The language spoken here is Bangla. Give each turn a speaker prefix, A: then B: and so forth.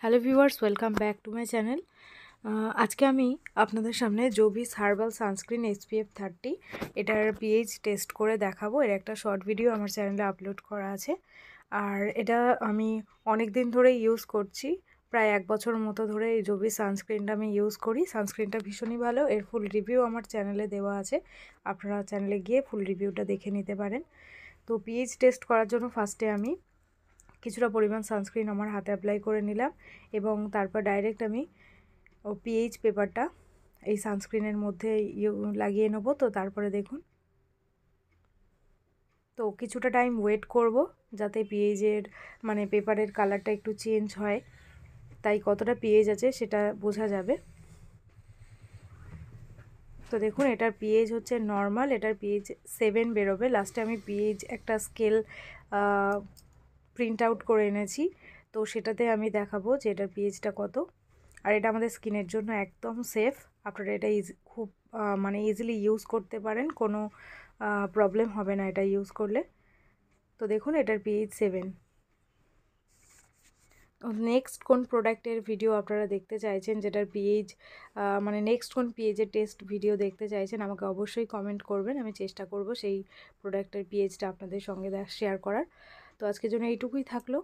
A: Hello viewers, welcome back to my channel. আজকে আমি আপনাদের সামনে জোভিস হার্বাল সানস্ক্রিন SPF 30 এটার পিএইচ টেস্ট করে দেখাবো। এর একটা শর্ট ভিডিও আমার চ্যানেলে আপলোড করা আছে। আর এটা আমি অনেক দিন ধরে ইউজ করছি, প্রায় 1 বছর মতো ধরে এই জোভিস সানস্ক্রিনটা আমি ইউজ করি। সানস্ক্রিনটা ভীষণই ভালো, এর ফুল রিভিউ আমার চ্যানেলে দেওয়া আছে, আপনারা চ্যানেলে গিয়ে ফুল রিভিউটা দেখে নিতে পারেন। তো পিএইচ টেস্ট করার জন্য ফার্স্টে আমি কিছুটা পরিমাণ সানস্ক্রিন আমার হাতে অ্যাপ্লাই করে নিলাম এবং তারপর ডাইরেক্ট আমি পিএইচ পেপারটা এই সানস্ক্রিনের মধ্যে লাগিয়ে নেবো। তো তারপরে দেখুন, তো কিছুটা টাইম ওয়েট করব যাতে পিএইচের পেপারের কালারটা একটু চেঞ্জ হয়, তাই কতটা পিএইচ আছে সেটা বোঝা যাবে। তো দেখুন, এটার পিএইচ হচ্ছে নর্মাল, এটার পিএইচ 7 বেরোবে। লাস্টে আমি পিএইচ একটা স্কেল প্রিন্ট আউট করে এনেছি, তো সেটাতে আমি দেখাবো যে এটার পিএইচটা কত। আর এটা আমাদের স্কিনের জন্য একদম সেফ, আপনারা এটা খুব ইজিলি ইউজ করতে পারেন, কোনো প্রবলেম হবে না এটা ইউজ করলে। তো দেখুন, এটার পিএইচ 7। নেক্সট কোন প্রোডাক্টের ভিডিও আপনারা দেখতে চাইছেন, যেটার পিএইচ নেক্সট কোন পিএইচের টেস্ট ভিডিও দেখতে চাইছেন, আমাকে অবশ্যই কমেন্ট করবেন। আমি চেষ্টা করব সেই প্রোডাক্টের পিএইচটা আপনাদের সঙ্গে শেয়ার করার। তো আজকের জন্য এইটুকুই থাকলো।